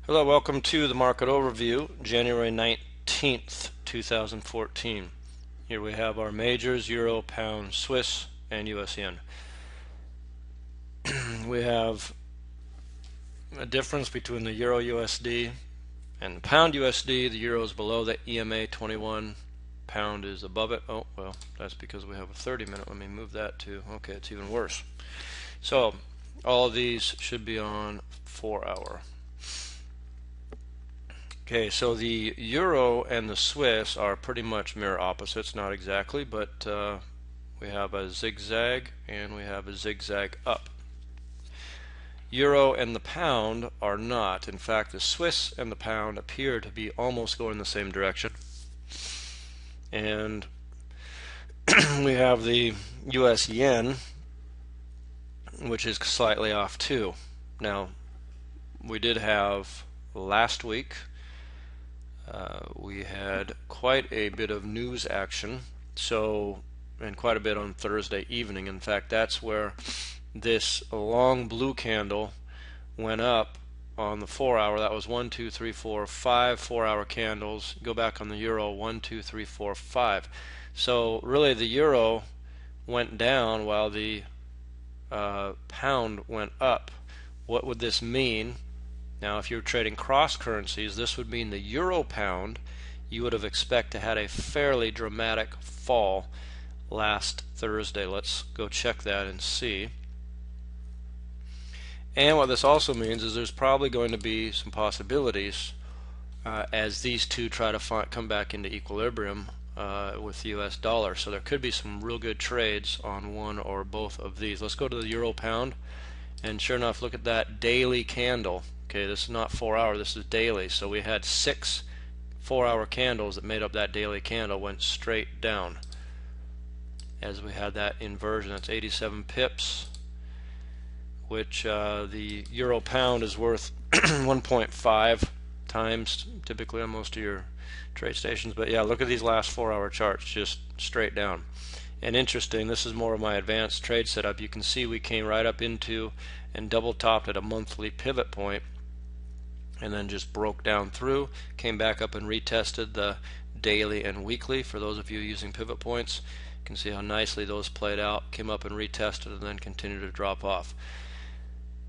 Hello, welcome to the market overview, January 19th, 2014. Here we have our majors, Euro, Pound, Swiss, and US yen. We have a difference between the Euro USD and the Pound USD. The Euro is below the EMA 21. Pound is above it. Oh, well, that's because we have a 30-minute. Let me move that to, okay, it's even worse. So, all of these should be on 4-hour. Okay, so the Euro and the Swiss are pretty much mirror opposites, not exactly, but we have a zigzag and we have a zigzag up. Euro and the Pound are not. In fact, the Swiss and the Pound appear to be almost going the same direction. And we have the US yen, which is slightly off too. Now, we did have last week we had quite a bit of news action, and quite a bit on Thursday evening. In fact, that's where this long blue candle went up on the 4-hour. That was 1, 2, 3, 4, 5 4-hour candles. Go back on the Euro, 1, 2, 3, 4, 5. So really the Euro went down while the Pound went up. What would this mean? Now, if you're trading cross currencies, this would mean the Euro Pound, you would have expected to have a fairly dramatic fall last Thursday. Let's go check that and see. And what this also means is there's probably going to be some possibilities as these two try to come back into equilibrium with the US dollar. So there could be some real good trades on one or both of these. Let's go to the Euro Pound, and sure enough, look at that daily candle. Okay, this is not 4-hour, this is daily. So we had 6 4-hour candles that made up that daily candle, went straight down as we had that inversion. That's 87 pips, which the Euro Pound is worth 1.5 times typically on most of your trade stations. But yeah, look at these last 4-hour charts, just straight down. And interesting, this is more of my advanced trade setup. You can see we came right up into and double topped at a monthly pivot point, and then just broke down through, came back up and retested the daily and weekly. For those of you using pivot points, you can see how nicely those played out, came up and retested, and then continued to drop off.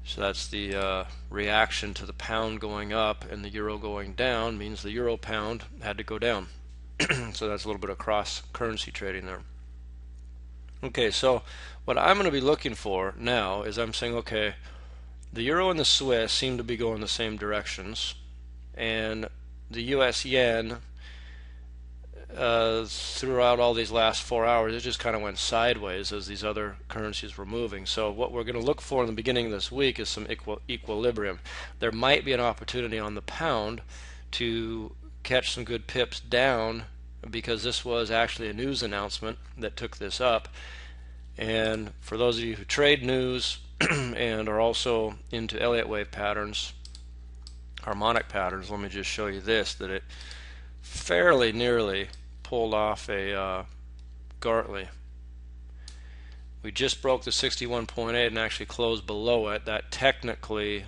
So that's the reaction to the Pound going up and the Euro going down. Means the Euro Pound had to go down. So that's a little bit of cross currency trading there. Okay, so what I'm going to be looking for now is I'm saying, okay, the Euro and the Swiss seem to be going the same directions, and the US yen throughout all these last 4 hours, it just kind of went sideways as these other currencies were moving. So what we're going to look for in the beginning of this week is some equilibrium. There might be an opportunity on the Pound to catch some good pips down, because this was actually a news announcement that took this up. And for those of you who trade news and are also into Elliott wave patterns, harmonic patterns, let me just show you this, that it fairly nearly pulled off a Gartley. We just broke the 61.8 and actually closed below it. That technically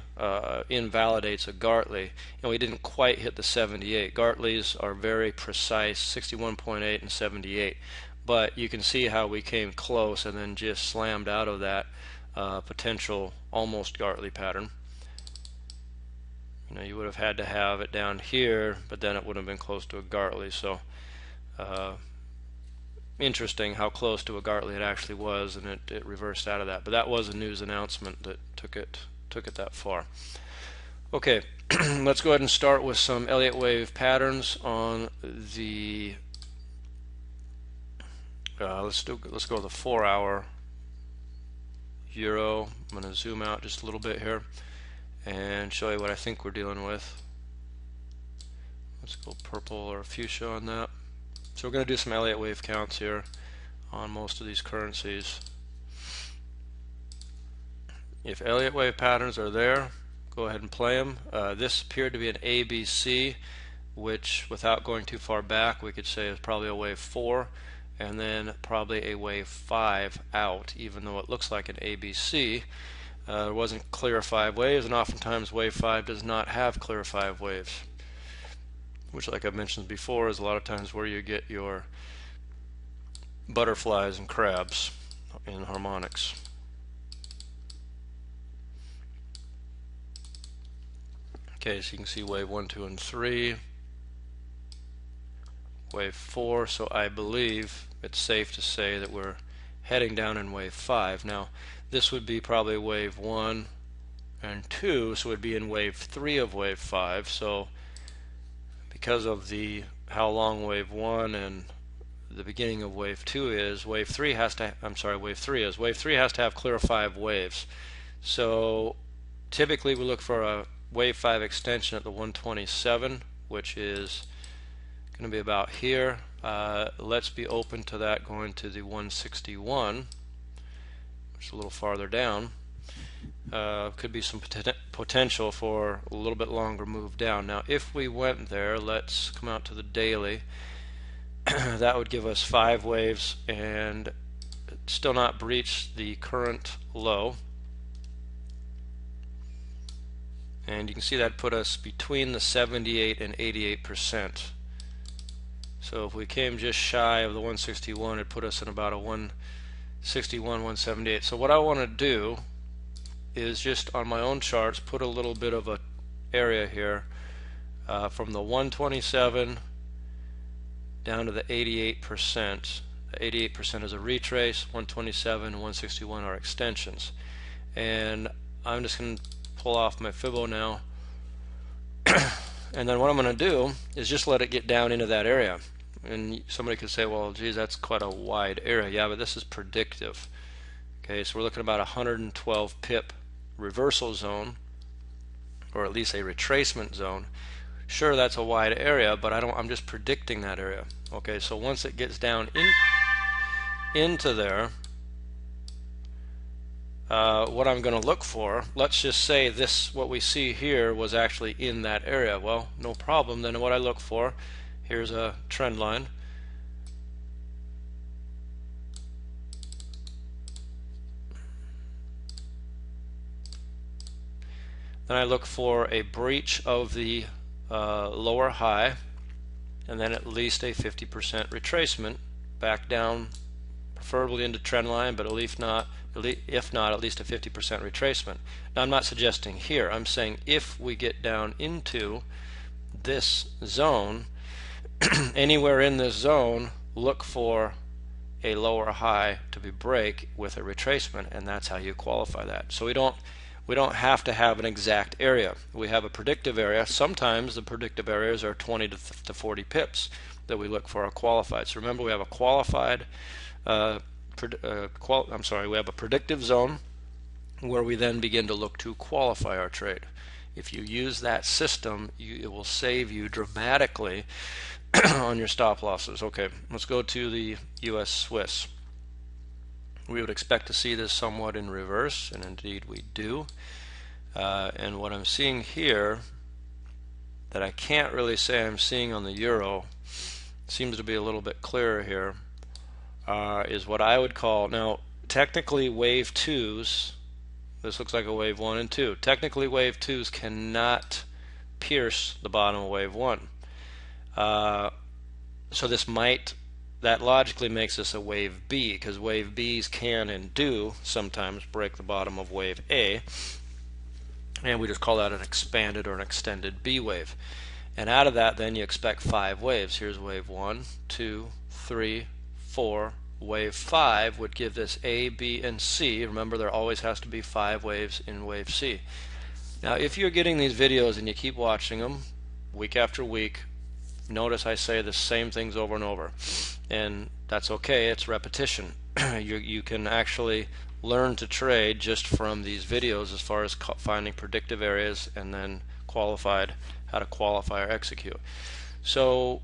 invalidates a Gartley, and we didn't quite hit the 78. Gartleys are very precise, 61.8 and 78. But you can see how we came close and then just slammed out of that potential almost Gartley pattern. You know, you would have had to have it down here, but then it would have been close to a Gartley. So interesting how close to a Gartley it actually was, and it reversed out of that. But that was a news announcement that took it that far. Okay, let's go ahead and start with some Elliott wave patterns on the let's go with the 4-hour Euro. I'm going to zoom out just a little bit here and show you what I think we're dealing with. Let's go purple or fuchsia on that. So we're going to do some Elliott wave counts here on most of these currencies. If Elliott wave patterns are there, go ahead and play them. This appeared to be an ABC, which without going too far back we could say is probably a wave 4, and then probably a wave 5 out, even though it looks like an ABC. There wasn't clear 5 waves, and oftentimes wave 5 does not have clear 5 waves, which, like I've mentioned before, is a lot of times where you get your butterflies and crabs in harmonics. Okay, so you can see wave 1, 2, and 3, wave 4, so I believe it's safe to say that we're heading down in wave 5. Now, this would be probably wave 1 and 2, so it would be in wave 3 of wave 5. So because of how long wave 1 and the beginning of wave 2 is, wave 3 has to have clear 5 waves. So typically we look for a wave 5 extension at the 127, which is going to be about here. Let's be open to that going to the 161, which is a little farther down. Could be some potential for a little bit longer move down. Now if we went there, let's come out to the daily. That would give us 5 waves and still not breach the current low. And you can see that put us between the 78 and 88%. So if we came just shy of the 161, it put us in about a 161, 178. So what I want to do is just on my own charts put a little bit of a area here from the 127 down to the 88%. The 88% is a retrace, 127 and 161 are extensions. And I'm just going to pull off my Fibbo now. And then what I'm going to do is just let it get down into that area. And somebody could say, well, geez, that's quite a wide area. Yeah, but this is predictive. Okay, so we're looking at about 112 pip reversal zone, or at least a retracement zone. Sure, that's a wide area, but I'm just predicting that area. Okay, so once it gets down into there, what I'm going to look for, let's just say what we see here was actually in that area. Well, no problem. Then what I look for, here's a trend line. Then I look for a breach of the lower high, and then at least a 50% retracement back down, preferably into trend line, but if not, at least a 50% retracement. Now I'm not suggesting here, I'm saying if we get down into this zone, anywhere in this zone, look for a lower high to be break with a retracement, and that's how you qualify that. So we don't have to have an exact area. We have a predictive area. Sometimes the predictive areas are 20 to 40 pips that we look for a qualified. So remember, we have a qualified we have a predictive zone where we then begin to look to qualify our trade. If you use that system, it will save you dramatically on your stop losses. Okay, let's go to the US Swiss. We would expect to see this somewhat in reverse, and indeed we do. And what I'm seeing here that I can't really say I'm seeing on the euro, seems to be a little bit clearer here, is what I would call, now technically wave 2s, this looks like a wave 1 and 2. Technically wave 2s cannot pierce the bottom of wave 1. So that logically makes this a wave B, because wave B's can and do sometimes break the bottom of wave A, and we just call that an expanded or an extended B wave. And out of that then you expect 5 waves. Here's wave 1, 2, 3, 4. Wave 5 would give this A, B, and C. Remember, there always has to be 5 waves in wave C. Now if you're getting these videos and you keep watching them week after week, notice I say the same things over and over, and that's okay. It's repetition. You can actually learn to trade just from these videos as far as finding predictive areas and then how to qualify or execute. So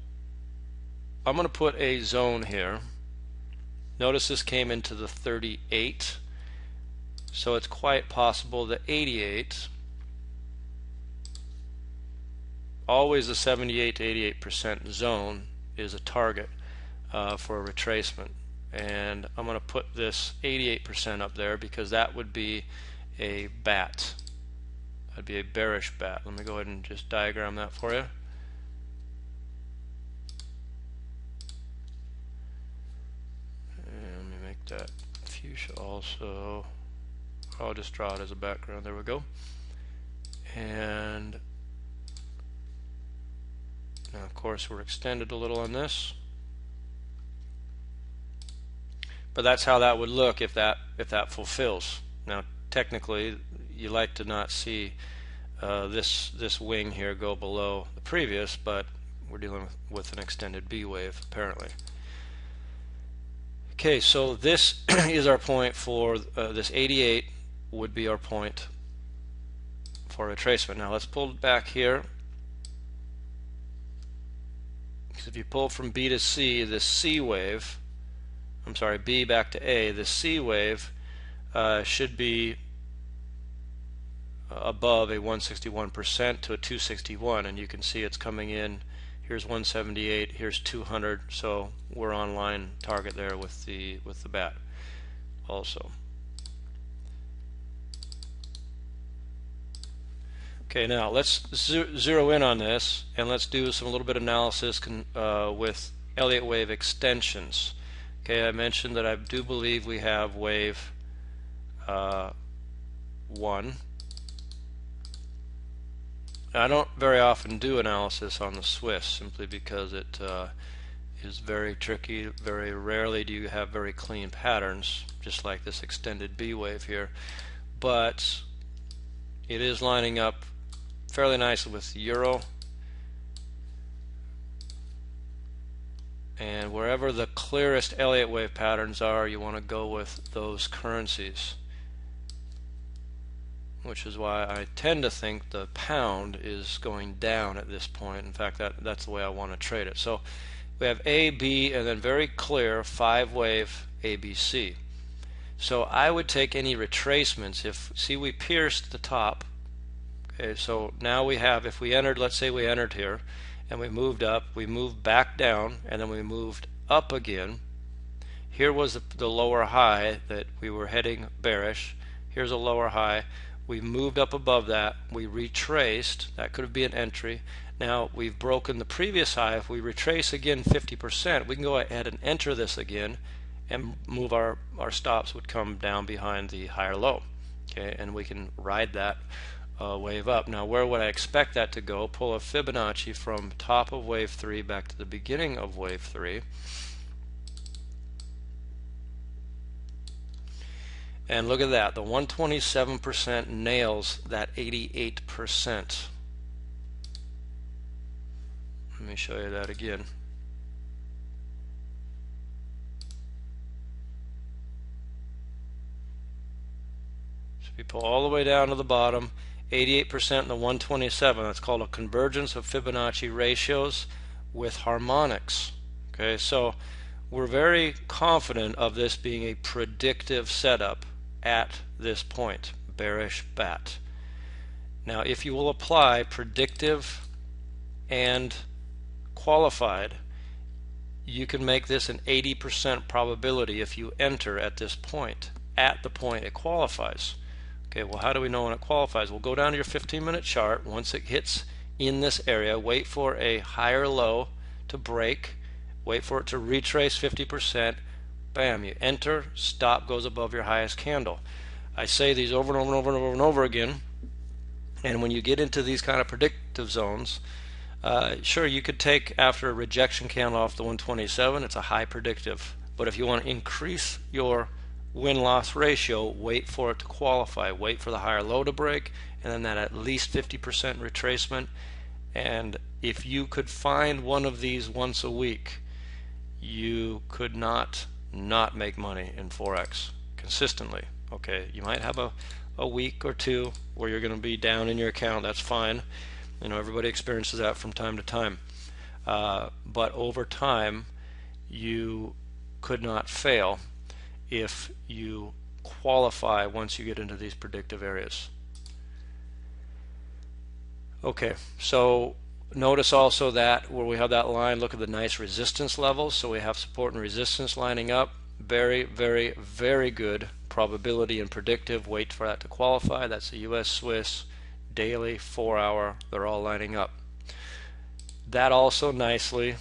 I'm going to put a zone here. Notice this came into the 38, so it's quite possible that 88, always the 78 to 88% zone is a target for a retracement. And I'm going to put this 88% up there because that would be a bat. That'd be a bearish bat. Let me go ahead and just diagram that for you. And let me make that fuchsia also. I'll just draw it as a background. There we go. And now, of course, we're extended a little on this, but that's how that would look if that fulfills. Now, technically, you like to not see this wing here go below the previous, but we're dealing with an extended B wave apparently. Okay, so this is our point for this 88 would be our point for retracement. Now let's pull it back here. Because if you pull from B to C, this C wave, I'm sorry, B back to A, the C wave should be above a 161% to a 261, and you can see it's coming in. Here's 178, here's 200, so we're on line target there with the bat also. Okay, now let's zero in on this and let's do some little bit of analysis with Elliott wave extensions. Okay, I mentioned that I do believe we have wave 1. I don't very often do analysis on the Swiss simply because it is very tricky. Very rarely do you have very clean patterns, just like this extended B wave here. But it is lining up fairly nicely with the euro. And wherever the clearest Elliott wave patterns are, you want to go with those currencies. Which is why I tend to think the pound is going down at this point. In fact, that's the way I want to trade it. So we have A, B, and then very clear 5-wave ABC. So I would take any retracements. See, we pierced the top. Okay, so now we have, if we entered, let's say we entered here, and we moved up, we moved back down, and then we moved up again. Here was the lower high that we were heading bearish. Here's a lower high. We moved up above that, we retraced, that could be an entry. Now we've broken the previous high. If we retrace again 50%, we can go ahead and enter this again and move our stops would come down behind the higher low. Okay, and we can ride that wave up. Now where would I expect that to go? Pull a Fibonacci from top of wave 3 back to the beginning of wave 3. And look at that, the 127% nails that 88%. Let me show you that again. So we pull all the way down to the bottom, 88% in the 127. That's called a convergence of Fibonacci ratios with harmonics. Okay, so we're very confident of this being a predictive setup at this point, bearish bat. Now if you will apply predictive and qualified, you can make this an 80% probability if you enter at this point, at the point it qualifies. Okay, well, how do we know when it qualifies? We'll go down to your 15-minute chart. Once it hits in this area, wait for a higher low to break, wait for it to retrace 50%, bam, you enter, stop goes above your highest candle. I say these over and over and over and over and over again, and when you get into these kind of predictive zones, sure, you could take after a rejection candle off the 127, it's a high predictive, but if you want to increase your win-loss ratio, wait for it to qualify, wait for the higher low to break, and then that at least 50% retracement. And if you could find one of these once a week, you could not make money in Forex consistently. Okay, you might have a week or two where you're going to be down in your account. That's fine. You know, everybody experiences that from time to time. But over time, you could not fail if you qualify once you get into these predictive areas. Okay, so notice also that where we have that line, look at the nice resistance levels. So we have support and resistance lining up. Very, very, very good probability and predictive, wait for that to qualify. That's the US Swiss daily 4-hour. They're all lining up. That also nicely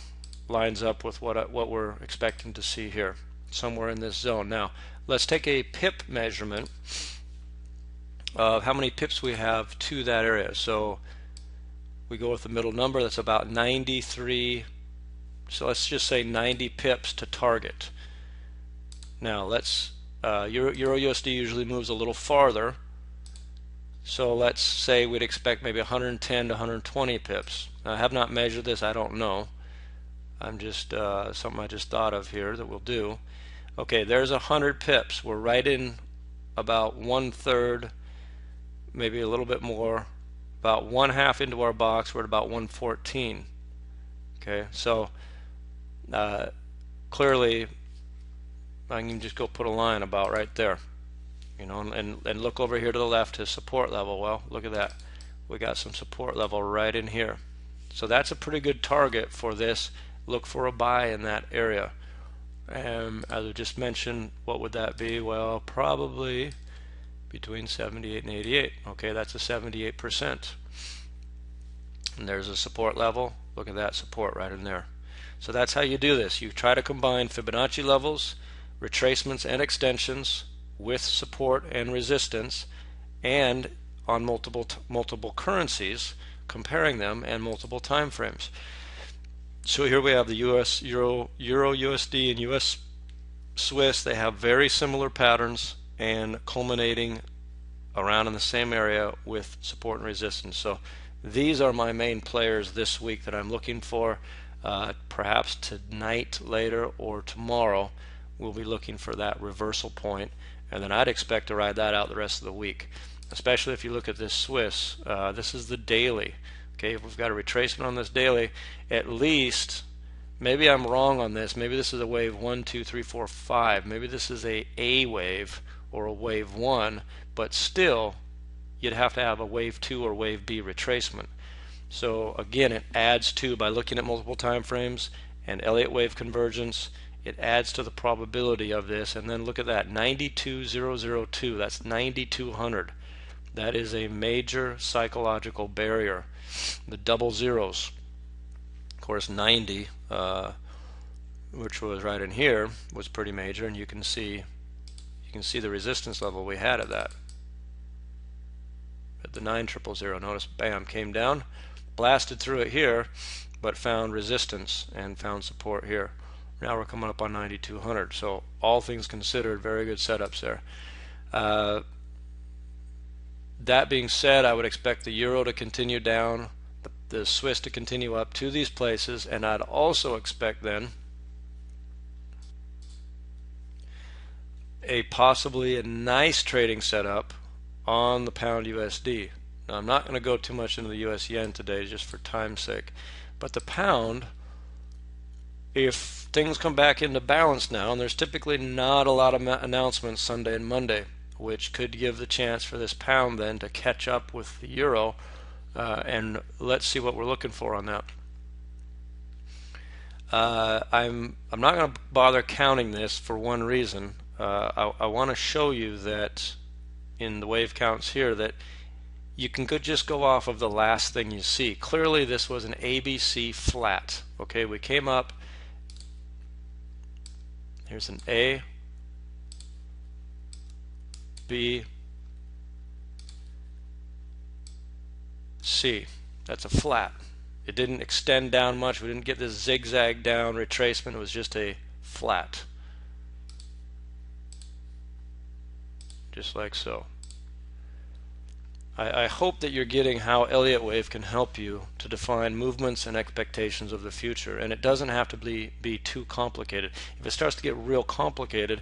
lines up with what we're expecting to see here, somewhere in this zone. Now let's take a pip measurement of how many pips we have to that area. So we go with the middle number, that's about 93. So let's just say 90 pips to target. Now let's Euro USD usually moves a little farther, so let's say we'd expect maybe 110 to 120 pips. Now, I have not measured this, I don't know. I'm just something I just thought of here that we'll do. Okay, there's 100 pips. We're right in about 1/3, maybe a little bit more, about 1/2 into our box. We're at about 114. Okay, so clearly I can just go put a line about right there, you know, and look over here to the left to support level. Well, look at that, we got some support level right in here. So that's a pretty good target for this. Look for a buy in that area. As I just mentioned, what would that be? Well, probably between 78 and 88. Okay, that's a 78%. And there's a support level. Look at that support right in there. So that's how you do this. You try to combine Fibonacci levels, retracements and extensions with support and resistance, and on multiple currencies, comparing them and multiple time frames. So here we have the US Euro USD and US Swiss. They have very similar patterns and culminating around in the same area with support and resistance. So these are my main players this week that I'm looking for. Perhaps tonight, later, or tomorrow we'll be looking for that reversal point, and then I'd expect to ride that out the rest of the week, especially if you look at this Swiss. This is the daily. Okay, if we've got a retracement on this daily, at least, maybe I'm wrong on this, maybe this is a wave 1, 2, 3, 4, 5, maybe this is a wave or a wave 1, but still you'd have to have a wave 2 or wave B retracement. So again, it adds to, by looking at multiple time frames and Elliott wave convergence, it adds to the probability of this. And then look at that, 92,002, that's 9,200. That is a major psychological barrier. The double zeros, of course 90, which was right in here, was pretty major, and you can see the resistance level we had at that, at the 9,000. Notice, bam, came down, blasted through it here, but found resistance and found support here. Now we're coming up on 9,200. So all things considered, very good setups there. That being said, I would expect the euro to continue down, the Swiss to continue up to these places, and I'd also expect then possibly a nice trading setup on the pound USD. Now, I'm not going to go too much into the US yen today just for time's sake, but the pound, if things come back into balance now, and there's typically not a lot of announcements Sunday and Monday, which could give the chance for this pound then to catch up with the euro, and let's see what we're looking for on that. I'm not going to bother counting this for one reason. I want to show you that in the wave counts here that you can just go off of the last thing you see. Clearly this was an ABC flat. Okay, we came up, here's an A, B, C. That's a flat. It didn't extend down much. We didn't get this zigzag down retracement. It was just a flat. Just like so. I hope that you're getting how Elliott wave can help you to define movements and expectations of the future, and it doesn't have to be too complicated. If it starts to get real complicated,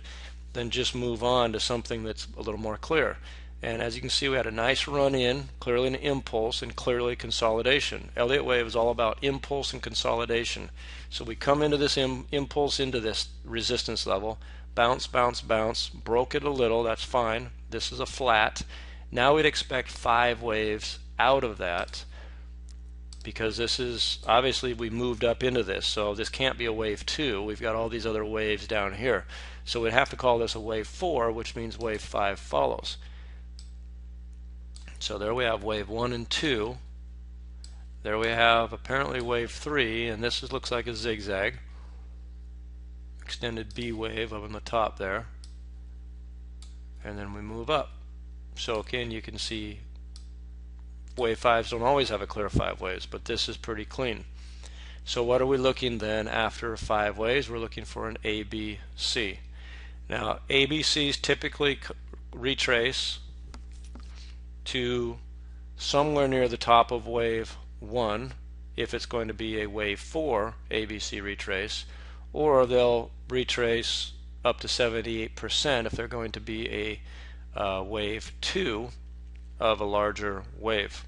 then just move on to something that's a little more clear. And as you can see, we had a nice run in, clearly an impulse and clearly consolidation. Elliott wave is all about impulse and consolidation. So we come into this impulse, into this resistance level, bounce, bounce, bounce, broke it a little, that's fine. This is a flat. Now we'd expect 5 waves out of that, because this is obviously we moved up into this, so this can't be a wave 2. We've got all these other waves down here, so we'd have to call this a wave 4, which means wave 5 follows. So there we have wave 1 and 2. There we have apparently wave 3, and this looks like a zigzag extended B wave up on the top there, and then we move up. So again, you can see wave 5s don't always have a clear 5 waves, but this is pretty clean. So what are we looking then after 5 waves? We're looking for an ABC. Now ABCs typically retrace to somewhere near the top of wave 1 if it's going to be a wave 4 ABC retrace, or they'll retrace up to 78% if they're going to be a wave 2 of a larger wave.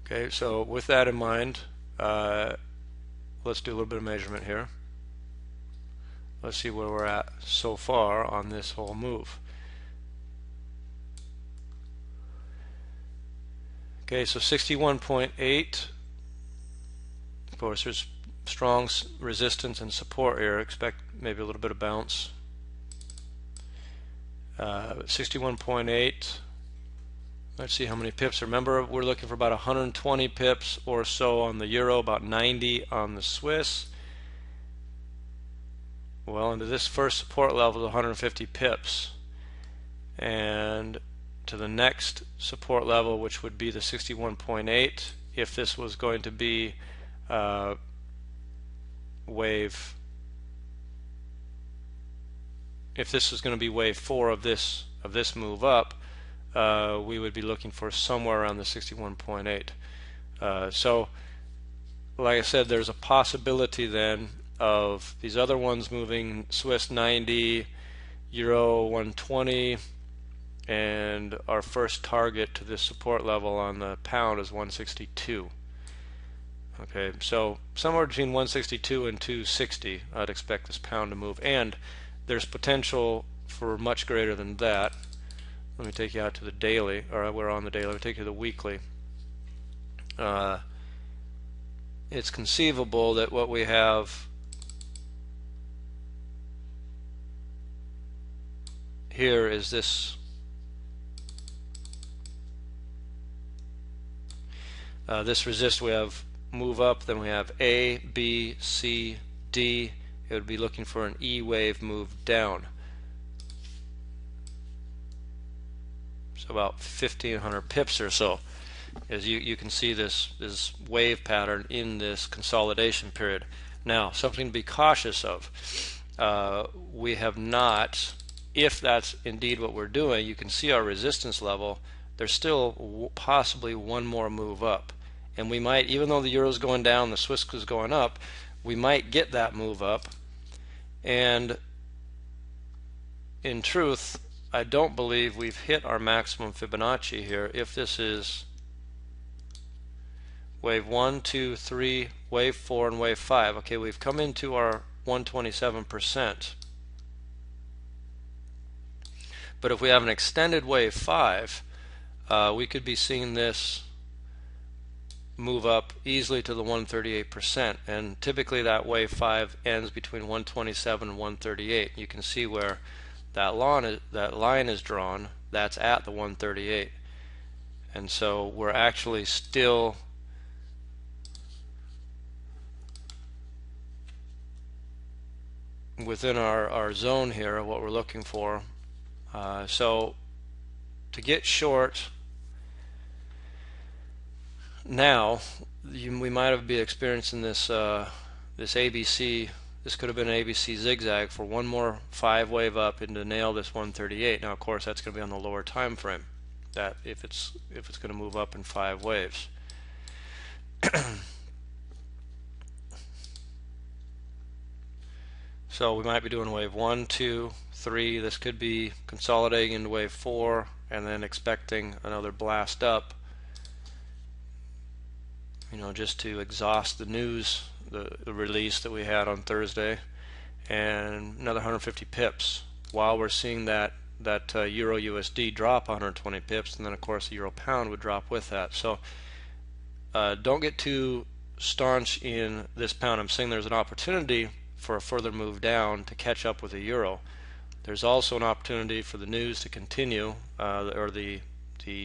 Okay, so with that in mind, let's do a little bit of measurement here. Let's see where we're at so far on this whole move. Okay, so 61.8. Of course, there's strong resistance and support here. Expect maybe a little bit of bounce. 61.8. Let's see how many pips. Remember, we're looking for about 120 pips or so on the euro, about 90 on the Swiss. Well, into this first support level is 150 pips, and to the next support level, which would be the 61.8, if this was going to be wave, if this is going to be wave 4 of this move up, we would be looking for somewhere around the 61.8. So like I said, there's a possibility then of these other ones moving, Swiss 90, Euro 120, and our first target to this support level on the pound is 162. Okay, so somewhere between 162 and 260 I'd expect this pound to move, and there's potential for much greater than that. Let me take you out to the daily, or we're on the daily. Let me take you to the weekly. It's conceivable that what we have here is this this resist. We have move up, then we have A, B, C, D. It would be looking for an E wave move down. So about 1,500 pips or so. As you can see this wave pattern in this consolidation period. Now, something to be cautious of. We have not, if that's indeed what we're doing, you can see our resistance level. There's still possibly one more move up, and we might, even though the euro's going down, the Swiss is going up, we might get that move up. And in truth, I don't believe we've hit our maximum Fibonacci here. If this is wave 1, 2, 3, wave 4, and wave 5, okay, we've come into our 127%. But if we have an extended wave 5, we could be seeing this move up easily to the 138%, and typically that wave 5 ends between 127 and 138. You can see where that line is drawn. That's at the 138, and so we're actually still within our zone here of what we're looking for. So to get short now, we might have been experiencing this this ABC. This could have been an ABC zigzag for one more 5 wave up and to nail this 138. Now, of course, that's going to be on the lower time frame. That if it's going to move up in 5 waves. So we might be doing wave 1, 2, 3. This could be consolidating into wave 4 and then expecting another blast up, you know, just to exhaust the news, the release that we had on Thursday, and another 150 pips while we're seeing that that Euro USD drop 120 pips, and then of course the Euro Pound would drop with that. So don't get too staunch in this pound. I'm saying there's an opportunity for a further move down to catch up with the euro. There's also an opportunity for the news to continue, or the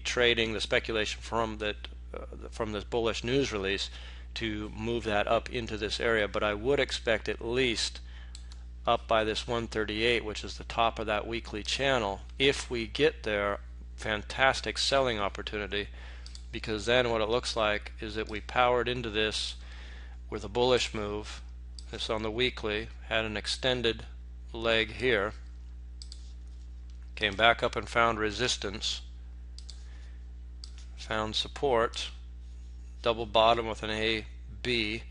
trading, the speculation from this bullish news release to move that up into this area. But I would expect at least up by this 138, which is the top of that weekly channel. If we get there, fantastic selling opportunity, because then what it looks like is that we powered into this with a bullish move. This on the weekly had an extended leg here, came back up and found resistance, found support, double bottom with an A, B,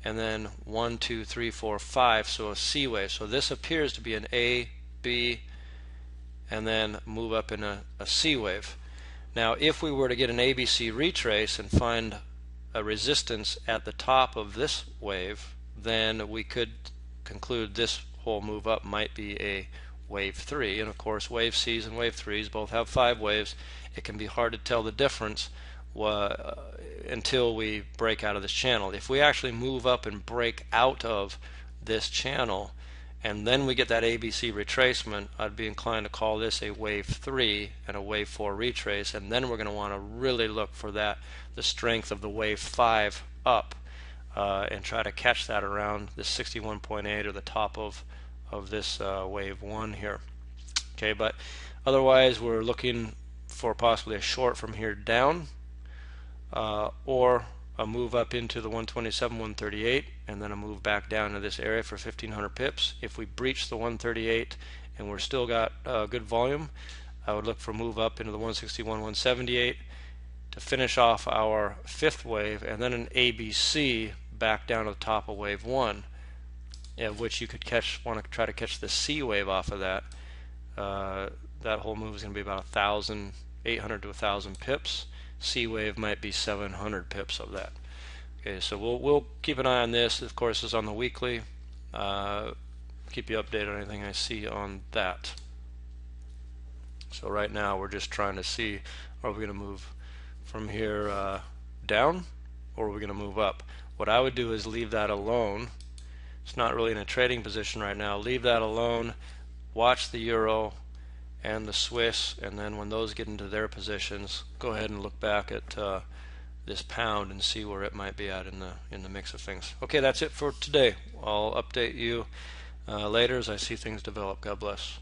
and then 1, 2, 3, 4, 5, so a C wave. So this appears to be an A, B, and then move up in a C wave. Now if we were to get an ABC retrace and find a resistance at the top of this wave, then we could conclude this whole move up might be a wave 3. And of course wave C's and wave 3's both have 5 waves. It can be hard to tell the difference until we break out of this channel. If we actually move up and break out of this channel and then we get that ABC retracement, I'd be inclined to call this a wave 3 and a wave 4 retrace, and then we're going to want to really look for the strength of the wave 5 up and try to catch that around this 61.8 or the top of this wave 1 here. Okay, but otherwise we're looking for possibly a short from here down, or a move up into the 127, 138, and then a move back down to this area for 1500 pips. If we breach the 138 and we're still got good volume, I would look for a move up into the 161, 178 to finish off our 5th wave, and then an ABC back down to the top of wave 1, of which you could want to try to catch the C wave off of that. That whole move is going to be about 1,800 to 1,000 pips. C wave might be 700 pips of that. Okay, so we'll keep an eye on this. Of course, it's on the weekly. Keep you updated on anything I see on that. So right now we're just trying to see, are we going to move from here down, or are we going to move up? What I would do is leave that alone. It's not really in a trading position right now. Leave that alone. Watch the euro and the Swiss, and then when those get into their positions, go ahead and look back at this pound and see where it might be at in the mix of things. Okay, that's it for today. I'll update you later as I see things develop. God bless.